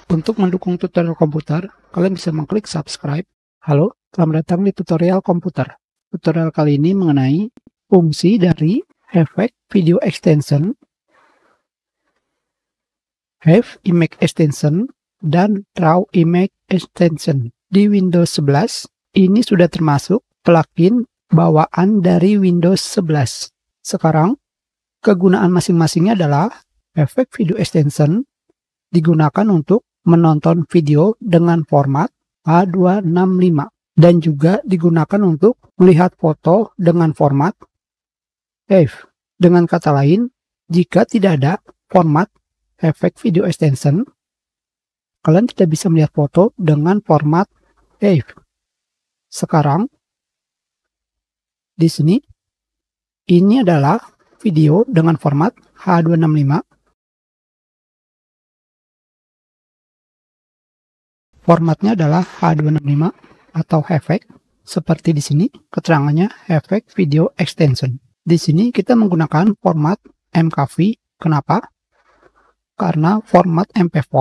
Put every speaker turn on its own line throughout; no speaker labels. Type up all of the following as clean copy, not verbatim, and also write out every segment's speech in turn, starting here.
Untuk mendukung tutorial komputer, kalian bisa mengklik subscribe. Halo, selamat datang di tutorial komputer. Tutorial kali ini mengenai fungsi dari efek video extension, have image extension, dan draw image extension. Di Windows 11, ini sudah termasuk plugin bawaan dari Windows 11. Sekarang, kegunaan masing-masingnya adalah efek video extension digunakan untuk menonton video dengan format H265 dan juga digunakan untuk melihat foto dengan format WAV. Dengan kata lain, jika tidak ada format efek video extension, kalian tidak bisa melihat foto dengan format WAV. Sekarang di sini ini adalah video dengan format H265. Formatnya adalah H265 atau efek. Seperti di sini, keterangannya efek video extension. Di sini kita menggunakan format MKV. Kenapa? Karena format MP4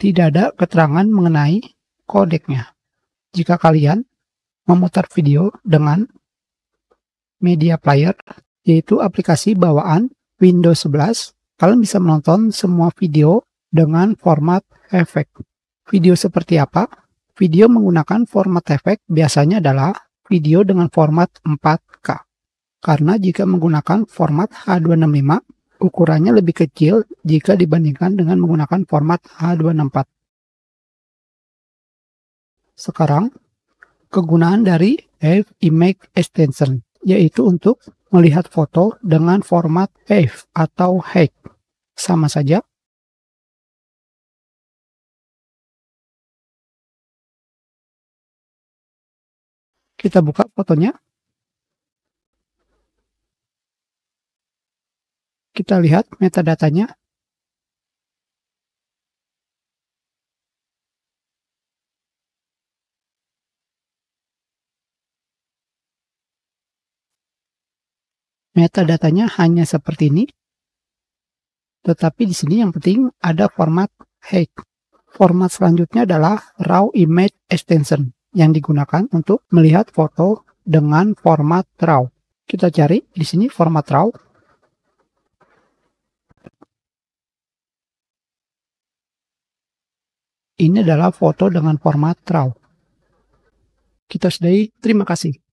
tidak ada keterangan mengenai kodeknya. Jika kalian memutar video dengan media player, yaitu aplikasi bawaan Windows 11, kalian bisa menonton semua video dengan format efek. Video seperti apa? Video menggunakan format efek biasanya adalah video dengan format 4K. Karena jika menggunakan format H265, ukurannya lebih kecil jika dibandingkan dengan menggunakan format H264. Sekarang, kegunaan dari Have Image Extension, yaitu untuk melihat foto dengan format WAV atau HEIC. Sama saja. Kita buka fotonya. Kita lihat metadatanya. Metadatanya hanya seperti ini. Tetapi di sini yang penting ada format HEIC. Format selanjutnya adalah Raw Image Extension yang digunakan untuk melihat foto dengan format RAW. Kita cari di sini format RAW. Ini adalah foto dengan format RAW. Kita sudahi, terima kasih.